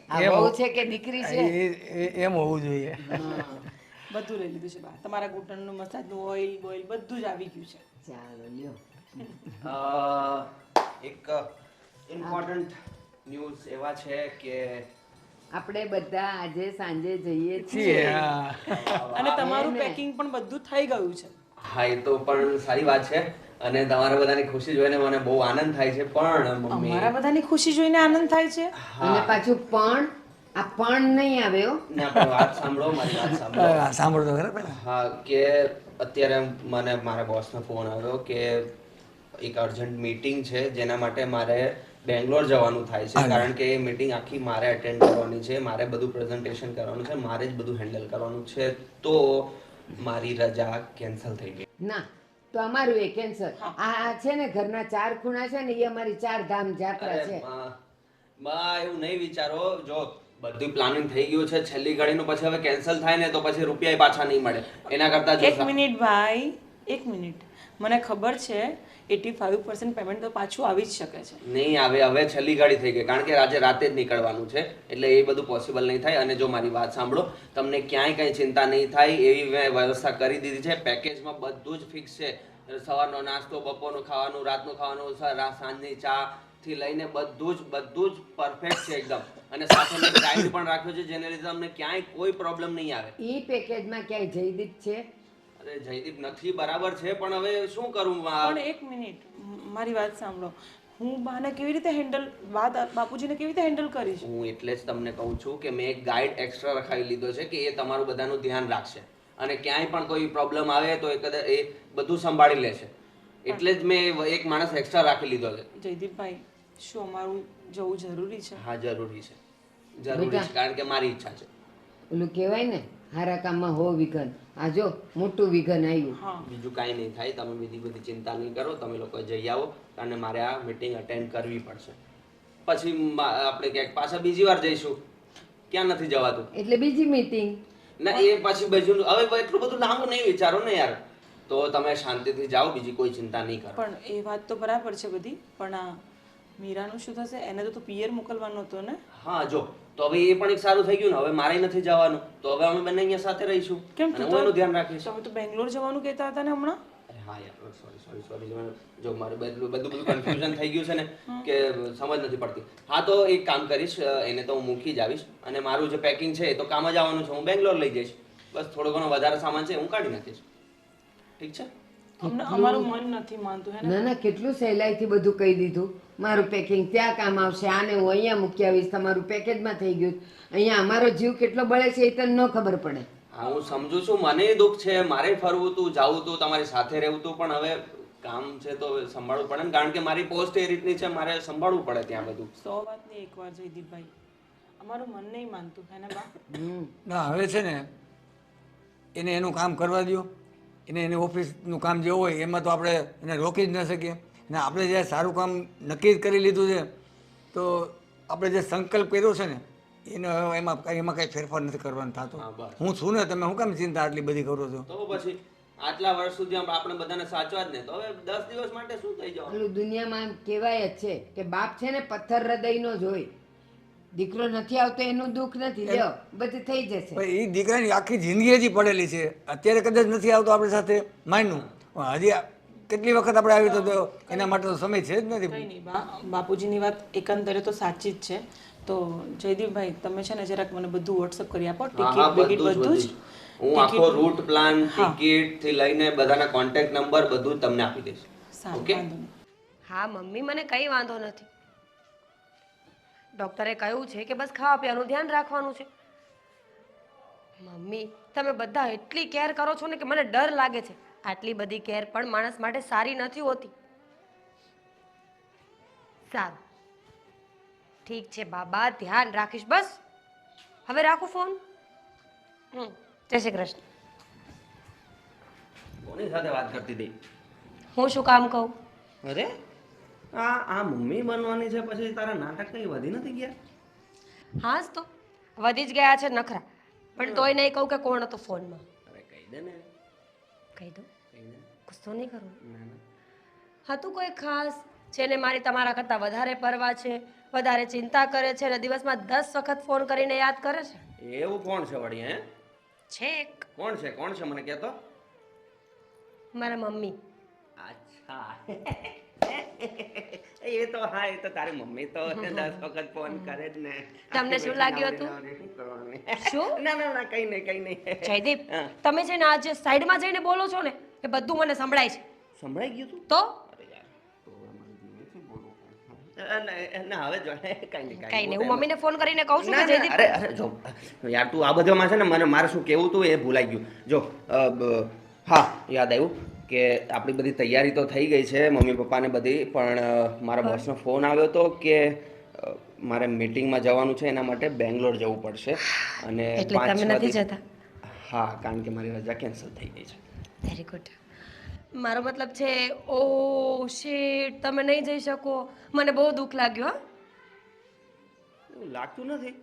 આ બહુ છે કે દીકરી છે? એમ હોવું જોઈએ. બધું લઈ લીધું છે બા. તમારા ઘૂંટણનું મસાજનું ઓઇલ બોઇલ બધું જ આવી ગયું છે. ચાલો લ્યો. એક ઇમ્પોર્ટન્ટ ન્યૂઝ એવા છે કે આપણે બધા આજે સાંજે જઈએ છીએ. છીએ, હા. અને તમારું પેકિંગ પણ બધું થઈ ગયું છે. હા, એ તો પણ સારી વાત છે અને તમારા બધાની ખુશી જોઈને મને બહુ આનંદ થાય છે. પણ મમ્મી, અમારા બધાની ખુશી જોઈને આનંદ થાય છે. અને પાછું પણ આ પણ નહીં આવ્યો. ના, પણ વાત સાંભળો, મારી વાત સાંભળો. સાંભળો તો ખરા પહેલા. હા, કે અત્યારે મને મારા બોસનો ફોન આવ્યો કે એક અર્જન્ટ મીટિંગ છે જેના માટે મારે બેંગ્લોર જવાનું થાય છે. કારણ કે એ મીટિંગ આખી મારે અટેન્ડ કરવાની છે, મારે બધું પ્રેઝન્ટેશન કરવાનું છે, મારે જ બધું હેન્ડલ કરવાનું છે. તો મારી રજા કેન્સલ થઈ ગઈ. ના, તો અમારું એ કેન્સર. આ છે ને ઘરના 4 ખૂણા છે ને, એ અમારી 4 ધામ યાત્રા અરે છે. બા, એવું નહીં વિચારો. જો બધું પ્લાનિંગ થઈ ગયું છે, છેલ્લી ઘડીનું પછી હવે કેન્સલ થાય ને તો પછી રૂપિયા પાછા નહીં મળે. એના કરતા જો એક મિનિટ ભાઈ, એક મિનિટ. મને ખબર છે 85% પેમેન્ટ તો પાછું આવી જ શકે છે. નહીં આવે. હવે છેલ્લી ઘડી થઈ ગઈ કારણ કે આજે રાતે જ નીકળવાનું છે, એટલે એ બધું પોસિબલ નહીં થાય. અને જો મારી વાત સાંભળો, તમને ક્યાંય કંઈ ચિંતા નહીં થાય એવી મેં વ્યવસ્થા કરી દીધી છે. પેકેજમાં બધું જ ફિક્સ છે. સવારનો નાસ્તો, બપોરનું ખાવાનું, રાતનું ખાવાનું, સાંજની ચા થી લઈને બધું જ પરફેક્ટ છે એકદમ. અને સાથે મેં ગાઈડ પણ રાખ્યો છે જેને લીધે તમને ક્યાંય કોઈ પ્રોબ્લેમ નહીં આવે. ઈ પેકેજમાં ક્યાંય જયદીપ છે? અરે જયદીપ નથી, બરાબર છે, પણ હવે શું કરું? પણ એક મિનિટ, મારી વાત સાંભળો. હું બાને કેવી રીતે બાપુજીને કેવી રીતે હેન્ડલ કરીશ? હું એટલે જ તમને કહું છું કે મેં એક ગાઈડ એક્સ્ટ્રા રખાવી લીધો છે કે એ તમારું બધાનું ધ્યાન રાખશે અને ક્યાંય પણ કોઈ પ્રોબ્લેમ આવે તો એ બધું સંભાળી લેશે. એટલે જ મેં એક માણસ એક્સ્ટ્રા રાખી લીધો છે. જયદીપભાઈ, શું અમારું જવું જરૂરી છે? હા, જરૂરી છે, જરૂરી છે, કારણ કે મારી ઈચ્છા છે. ઓલું કહેવાય ને, હારા કામમાં હો વિઘન. આ જો મોટું વિઘન આવ્યું. બીજું કાંઈ નહીં થાય. તમે બીજી બધી ચિંતા નહીં કરો. તમે લોકો જઈ આવો અને મારે આ મીટિંગ અટેન્ડ કરવી પડશે. પછી આપણે ક્યાંક પાછા બીજી વાર જઈશું. ક્યાં નથી જવાતું? એટલે બીજી મીટિંગ ના, એ પછી બીજું હવે એટલું બધું લાંબુ નહીં વિચારો ને યાર. તો તમે શાંતિથી જાઓ, બીજી કોઈ ચિંતા નહીં કરો. પણ એ વાત તો બરાબર છે બધી, પણ આ મીરાનું શું થશે? એને તો પિયર મોકલવાનો હતો ને? હા, જો તો હવે એ પણ એક સારું થઈ ગયું ને. હવે મારે નથી જવાનું, તો હવે અમે બંને અહીંયા સાથે રહીશું. કેમ? અને હું એનું ધ્યાન રાખીશ. તમે તો બેંગ્લોર જવાનું કહેતા હતા ને હમણાં? અરે હા યાર, સોરી. જો મારે બધું કન્ફ્યુઝન થઈ ગયું છે ને કે સમજ નથી પડતી. હા, તો એક કામ કરીશ, એને તો હું મૂકી જ આવીશ અને મારું જે પેકિંગ છે એ તો કામ જ આવવાનું છે. હું બેંગ્લોર લઈ જઈશ. બસ થોડો ઘણો વધારે સામાન છે હું કાઢી નાખીશ, ઠીક છે? અમને અમારું મન નથી માનતું હે ને. ના ના કેટલું સહેલાઈથી બધું કહી દીધું. મારું પેકિંગ ત્યાં કામ આવશે, આને હું અહીંયા મૂકી આવીશ, તમારું પેકેજમાં થઈ ગયું. અહીંયા અમારો જીવ કેટલો બળે છે એ તને ન ખબર પડે. હા હું સમજુ છું, મને દુઃખ છે, મારે ફરવું તું, જાવું તું, તમારી સાથે રહેવું તું, પણ હવે કામ છે તો સંભાળવું પડે ને, કારણ કે મારી પોસ્ટ એ રીતની છે, મારે સંભાળવું પડે ત્યાં બધું. 100 વાતની એકવાર જયદીપભાઈ, અમારું મન નહીં માનતું હે ને બા. ના હવે છે ને એને એનું કામ કરવા દો. એને એની ઓફિસનું કામ જે હોય એમાં તો આપણે એને રોકી જ ન શકીએ. ને આપણે જે સારું કામ નક્કી જ કરી લીધું છે તો આપણે જે સંકલ્પ કર્યો છે ને એનો એમાં કંઈ ફેરફાર નથી કરવાનો થતો. હા, બસ. હું છું ને, તમે શું કામ ચિંતા આટલી બધી કરો છો? તો પછી આટલા વર્ષ સુધી આપણે બધાને સાચવા જ ને, તો હવે 10 દિવસ માટે શું થઈ જવાનું? પેલું દુનિયામાં કહેવાય જ છે કે બાપ છે ને પથ્થર હૃદયનો જ હોય. દીકરો નથી આવતો એનું દુઃખ નથી, લ્યો બધું થઈ જશે. ભાઈ એ દીકરાની આખી જિંદગી હજી પડેલી છે. અત્યારે કદાચ નથી આવતો આપણી સાથે માનનું, હજી કેટલી વખત આપણે આવી તો એના માટે તો સમય છે જ નથી. કંઈ નહીં બા, બાપુજીની વાત એકંદરે તો સાચી જ છે. તો જયદીપભાઈ તમે છે ને જરાક મને બધું વોટ્સઅપ કરી આપો, હા, ટિકિટ બિકિટ બધું જ. હું આખો રૂટ પ્લાન, ટિકિટ થી લઈને બધાના કોન્ટેક્ટ નંબર બધું જ તમને આપી દઈશ. સારું, ઓકે? વાંધો નહીં. હા મમ્મી, મને કંઈ વાંધો નથી. ડૉક્ટરે કહ્યું છે કે બસ ખાવા પીવાનું ધ્યાન રાખવાનું છે. મમ્મી તમે બધા એટલી કેર કરો છો ને કે મને ડર લાગે છે. આટલી બધી કેર પણ માણસ માટે સારી નથી હોતી. સારું ઠીક છે બાબા, ધ્યાન રાખીશ. બસ હવે રાખું ફોન. જય શ્રી કૃષ્ણ. કોની સાથે વાત કરતી હતી? હું શું કામ કહું? અરે આ મમ્મી બનવાની છે પછી તારા નાટક કઈ વધી નથી ગયા? હા જ તો વધી જ ગયા છે નખરા, પણ તોય નહીં કહું કે કોણ હતું ફોનમાં. અરે કહી દે ને. કહી દઉં? કહી દે. ગુસ્સો નહીં કરું. ના, ના. હતું કોઈ ખાસ જેને મારી તમારા કરતાં વધારે પરવા છે, વધારે ચિંતા કરે છે અને દિવસમાં 10 વખત ફોન કરીને યાદ કરે છે? એવું કોણ છે વળી? હે, છે એક, કોણ છે મને કહેતો. મારા મમ્મી. અચ્છા એ તો હા, એ તો તારી મમ્મી તો 10 વખત ફોન કરે જ ને. તમને શું લાગ્યું હતું? શું? ના ના ના કઈ નહીં. જયદીપ હા. તમે છે ને આ જે સાઈડમાં જઈને બોલો છો ને એ બધું મને સંભળાય છે. સંભળાઈ ગયું તું? તો અરે યાર, તો અમારી જીવનથી બોલું. ના હવે જો કઈ કઈ નહીં, હું મમ્મીને ફોન કરીને કહું છું કે ના, જયદીપ. અરે જો યાર તું આ બધામાં છે ને મારે શું કહેવું તું એ ભૂલાઈ ગયું. જો હા યાદ આવ્યું કે આપણી બધી તૈયારી તો થઈ ગઈ છે, મમ્મી પપ્પાને બધી, પણ મારા બોસનો ફોન આવ્યો હતો કે મારે મીટિંગમાં જવાનું છે, એના માટે બેંગ્લોર જવું પડશે અને એટલે 5-6 તમે નથી દિવસ- જતા? હા, કારણ કે મારી રજા કેન્સલ થઈ ગઈ છે. Very good. મારો મતલબ છે ઓ શિટ, તમે નહીં જઈ શકો. મને બહુ દુઃખ લાગ્યું. હા એવું લાગતું નથી,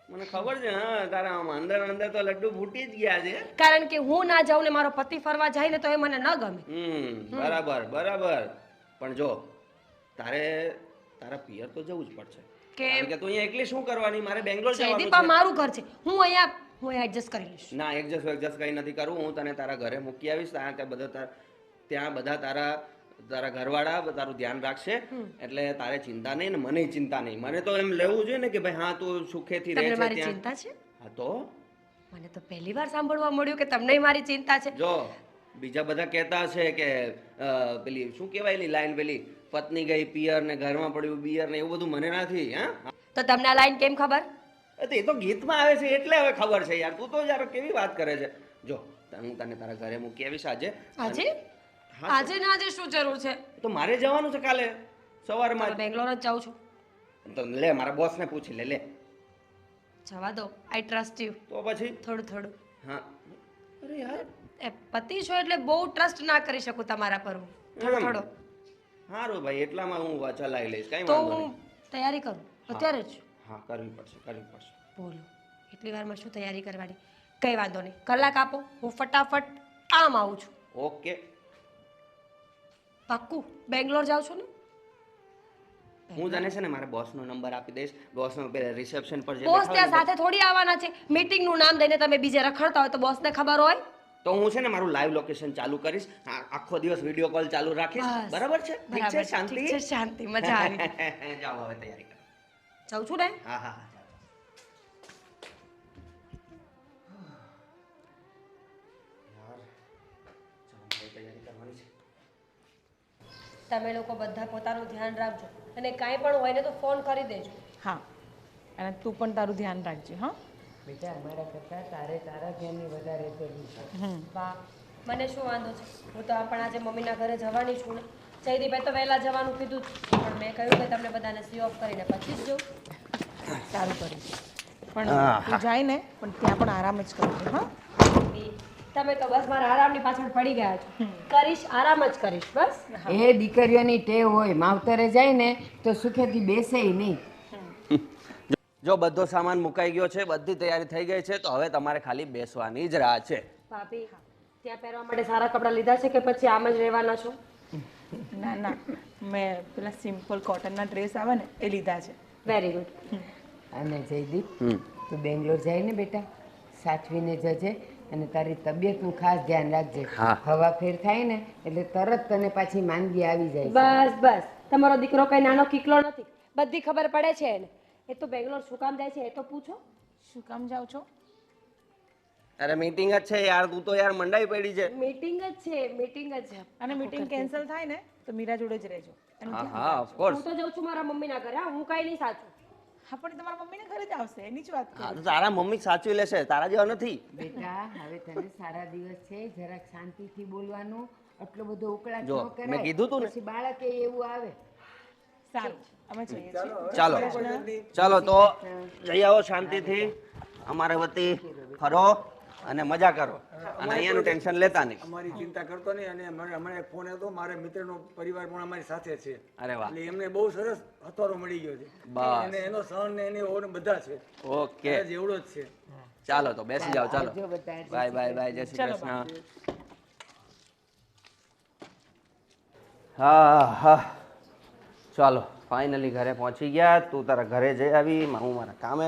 મને ખબર છે. હા, તારા આમ અંદર અંદર તો લડ્ડુ ફૂટી જ ગયા છે. કારણ કે હું ના જાઉં ને મારો પતિ ફરવા જાય ને તો એ મને ન ગમે. બરાબર. પણ જો તારા પિયર તો જવું જ પડશે, કારણ કે તું અહીંયા એકલી શું કરવાની? મારે બેંગ્લોર જવાનું જયદીપ આ છે. મારું ઘર છે, હું અહીંયા એડજસ્ટ કરી લઈશ. ના, એડજસ્ટ કઈ નથી કરવું. હું તને તારા ઘરે મૂકી આવીશ. ત્યાં બધા તારા ઘરવાળા તારું ધ્યાન રાખશે, એટલે તારે ચિંતા નહીં ને મને ચિંતા નહીં. મને તો એમ લેવું જોઈએ ને કે ભાઈ હા તું સુખેથી રહે તમને છે મારી ત્યાં. ચિંતા છે? હા તો મને તો પહેલી વાર સાંભળવા મળ્યું કે તમને મારી ચિંતા છે. જો બીજા બધા કહેતા હશે કે પેલી શું કહેવાય એની લાઈન, પેલી પત્ની ગઈ પિયર ને ઘરમાં પડ્યું બિયર ને એવું બધું મને નથી. હા, તો તમને આ લાઈન કેમ ખબર? એ તો ગીતમાં આવે છે એટલે હવે ખબર છે યાર. તું તો યાર કેવી વાત કરે છે. જો હું તને તારા ઘરે મૂકી આવીશ આજે. આજે? હા, આજે ના આજે શું જરૂર છે? તો મારે જવાનું છે કાલે સવારમાં. તમે બેંગ્લોર જ જાઉં છું. તો લે, મારા બોસને પૂછી લે. જવા દો, આઈ ટ્રસ્ટ યુ. તો પછી થોડું. હા, અરે યાર એ પતિ છો એટલે બહુ ટ્રસ્ટ ના કરી શકું તમારા પર હું. થોડો. સારું ભાઈ, એટલામાં હું ચલાવી લઈશ, કઈ તો વાંધો હું નહીં. તૈયારી કરું અત્યારે જ. હા, કરવી પડશે. બોલો, એટલી વારમાં શું તૈયારી કરવાની? કઈ વાંધો નહીં, કલાક આપો, હું ફટાફટ આમ આવું છું. ઓકે. પાક્કું બેંગ્લોર જાઉં છું ને? હું તને છે ને મારા બોસનો નંબર આપી દઈશ. બોસનો પેલા રિસેપ્શન પર જે બોસ બેઠા ત્યાં હોય ને, સાથે થોડી આવવાના છે. મીટિંગનું નામ દઈને તમે બીજે રખડતા હોય તો બોસને ખબર હોય? તો હું છે ને મારું લાઈવ લોકેશન ચાલુ કરીશ. આખો દિવસ વિડીયો કોલ ચાલુ રાખીશ. બસ. બરાબર છે? ઠીક બરાબર છે? છે, શાંતિ? ઠીક છે, શાંતિ, મજા આવી. જાઓ હવે તૈયારી કરો. જાઉં છું ને? હા. તમે લોકો બધા પોતાનું ધ્યાન રાખજો અને કાંઈ પણ હોય ને તો ફોન કરી દેજો. હા, અને તું પણ તારું ધ્યાન રાખજે. હા, બેટા અમારા કરતાં તારે તારા ધ્યાનની વધારે જરૂર છે. વાહ, મને શું વાંધો છે? હું તો પણ આજે મમ્મીના ઘરે જવાની છું ને. જયદીપે તો વહેલા જવાનું કીધું હતું, પણ મેં કહ્યું કે તમને બધાને સી ઓફ કરીને પછી જ જવું. સારું કરીશ. પણ તું જાય ને પણ ત્યાં પણ આરામ જ કરજો. હા, તમે તો બસ મારા આરામની પાછળ પડી ગયા છો. કરીશ, આરામ જ કરીશ બસ. એ દીકરીઓની ટેવ હોય, માવતરે જાય ને તો સુખેથી બેસે નહીં. જો બધો સામાન મુકાઈ ગયો છે, બધી તૈયારી થઈ ગઈ છે, તો હવે તમારે ખાલી બેસવાની જ રાહ છે. ભાભી, ત્યાં પહેરવા માટે સારા કપડાં લીધા છે કે પછી આમ જ રહેવાના છો? ના ના, મેં પેલા સિમ્પલ કોટનના ડ્રેસ આવે ને એ લીધા છે. Very good. અને જયદીપ, તું બેંગ્લોર જાય ને બેટા, સાચવીને જજે અને તારી તબિયતનું ખાસ ધ્યાન રાખજે. હા. હવા ફેર થાય ને એટલે તરત તને પાછી માંદગી આવી જાય છે. બસ બસ, તમારો દીકરો કઈ નાનો કિકલો નથી, બધી ખબર પડે છે એને. એ તો બેંગ્લોર શું કામ જાય છે એ તો પૂછો. શું કામ જાઓ છો? અરે મીટિંગ જ છે યાર, તું તો યાર મંડાઈ પડી છે. મીટિંગ જ છે, મીટિંગ જ છે. અને મીટિંગ કેન્સલ થાય ને તો મીરા જોડે જ રહેજો. હા હા, ઓફ કોર્સ. હું તો જાઉં છું મારા મમ્મીના ઘરે. હા, હું કાંઈ નહીં સાચું. હા, પણ તમારા મમ્મીને ઘરે જ આવશે, એની જ વાત હા, કરું. તો તારા મમ્મી સાચવી લેશે, તારા જેવા નથી. બેટા હવે તને સારા દિવસ છે, જરાક શાંતિથી બોલવાનું, આટલો બધો ઉકળાટ જો, ન કરાય. મેં કીધું તું ને. પછી બાળકે એવું આવે. સારું, અમે જઈએ છીએ. ચાલો ચાલો, તો જઈ આવો શાંતિથી. અમારે વતી ફરો અને મજા કરો, અને અહીંયાનું ટેન્શન લેતા નહીં. અમારી ચિંતા કરતો નહીં. અને હમણાં એક ફોન હતો, મારા મિત્રનો પરિવાર પણ અમારી સાથે છે. અરે વાહ, એટલે એમને બહુ સરસ હથવારો મળી ગયો છે. બસ. અને એનો સહન ને એને ઓને બધા છે. ઓકે, બસ એવડો જ છે. ચાલો તો બેસી જાઓ. ચાલો, આવજો બધા. બાય બાય બાય, જય શ્રી કૃષ્ણ. હા હા, ચાલો ફાઇનલી ઘરે પહોંચી ગયા. તું તારા ઘરે જઈ આવી, હું મારા કામે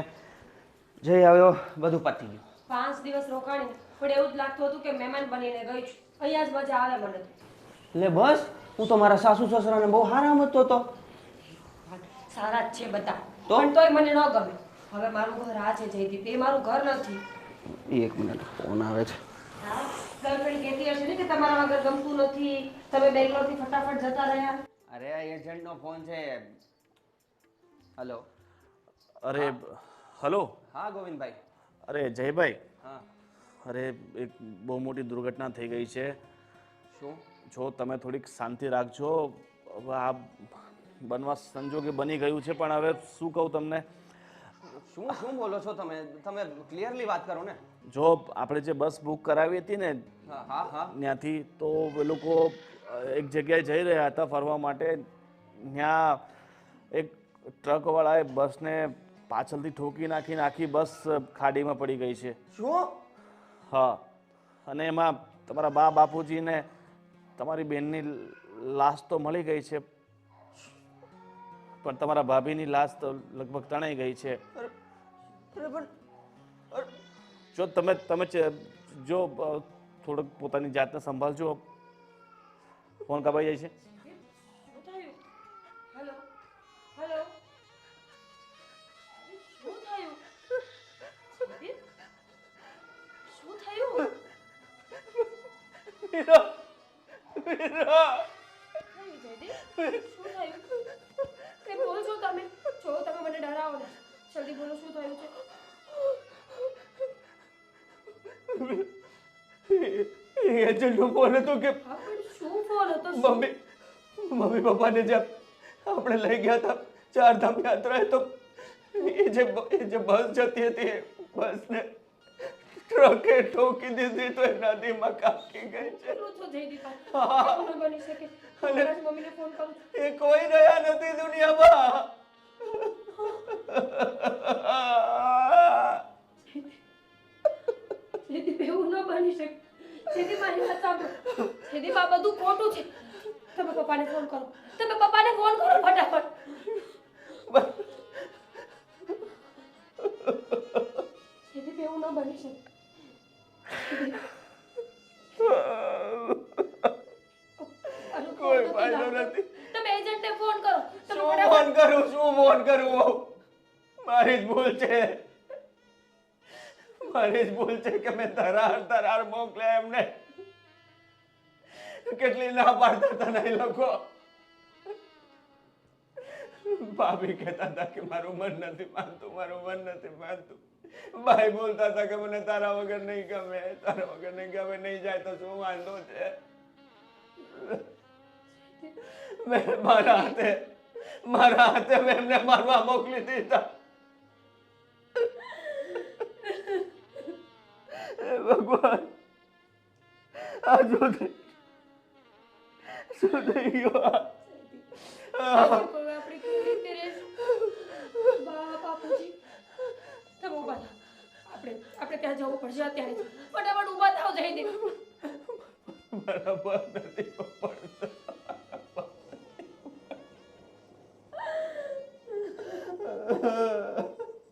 જઈ આવ્યો, બધું પતી ગયું. 5 દિવસ રોકાણી, પણ એવું જ લાગતું હતું કે મહેમાન બનીને ગઈ છું. અહીંયા જ મજા આવે મને તો. એટલે બસ, હું તો મારા સાસુ સસરાને બહુ હારા સમજતો હતો. સારા જ છે બધા, તો? પણ તોય મને ન ગમે. હવે મારું ઘર આ છે જયદીપ, એ મારું ઘર નથી. એક મિનિટ, ફોન આવે છે. હા, ગર્લફ્રેન્ડ કહેતી હશે ને કે તમારા વગર ગમતું નથી, તમે બેંગ્લોરથી ફટાફટ જતા રહ્યા. અરે આ એજન્ટનો ફોન છે. હેલો. અરે હલો. હા ગોવિંદભાઈ. અરે જયભાઈ, હા. અરે એક બહુ મોટી દુર્ઘટના થઈ ગઈ છે. શું? જો તમે થોડીક શાંતિ રાખજો. હવે આ બનવા સંજોગે બની ગયું છે, પણ હવે શું કહું તમને. શું શું બોલો છો તમે? તમે ક્લિયરલી વાત કરો ને. જો આપણે જે બસ બુક કરાવી હતી ને હા હા હા. ત્યાંથી, તો એ લોકો એક જગ્યાએ જઈ રહ્યા હતા ફરવા માટે. ત્યાં એક ટ્રકવાળાએ બસને પાછળથી ઠોકી નાખીને આખી બસ ખાડીમાં પડી ગઈ છે. શું? હા, અને એમાં તમારા બા બાપુજીને તમારી બેનની લાશ તો મળી ગઈ છે, પણ તમારા ભાભીની લાશ તો લગભગ તણાઈ ગઈ છે. જો તમે જો થોડુંક પોતાની જાતને સંભાળજો. ફોન કપાઈ જાય છે. શું થયું? હેલો હેલો, શું થયું? જયદીપ, શું થયું? થયું જયદીપ? શું થયું? કંઈ બોલશો તમે? જો તમે મને ડરાવો ને. જલ્દી બોલો, શું થયું છે? એજન્ટનો ફોન હતો કે હા, પણ શું ફોન હતો? મમ્મી પપ્પાને જે આપણે લઈ ગયા હતા ચારધામ યાત્રાએ, તો એ જે બસ જતી હતી, બસને ટ્રકે ઠોકી દીધી તો એ નદીમાં કાપકી ગઈ છે. બોલો છો જયદીપ? એવું ન બની શકે. હું મારી મમ્મીને ફોન કરું છું. એ કોઈ રહ્યા નથી દુનિયામાં. જયદીપ, એવું ન બની શકે. જયદીપ, મારી વાત સાંભળો. જયદીપ, આ બધું ખોટું છે. તમે પપ્પાને ફોન કરો. તમે પપ્પાને ફોન કરો ફટાફટ. જયદીપ, એવું ન બની શકે. કોઈ ફાયદો નથી. તમે એજન્ટને ફોન કરો. તમે શું ફટાફટ. ફોન કરું? મારી જ ભૂલ છે. મારી જ ભૂલ છે કે મેં ધરાર મોકલ્યા એમને. કેટલી ના પાડતા હતા ને એ લોકો. ભાભી કહેતા હતા કે મારું મન નથી માનતું, મારું મન નથી માનતું. ભાઈ બોલતા હતા કે મને તારા વગર નહીં ગમે, તારા વગર નહીં ગમે, નહીં જાય તો શું વાંધો છે. મેં મારા હાથે મેં એમને મારવા મોકલી દીધા. હે ભગવાન, આ શું થઈ ગયું? આપણે કેવી રીતે રહેશું? બાપુજી, તમે ઊભા થાઓ. આપણે ત્યાં જવું પડશે અત્યારે. ફટાફટ ઊભા થાઓ જઈને. બરાબર નથી પડતું.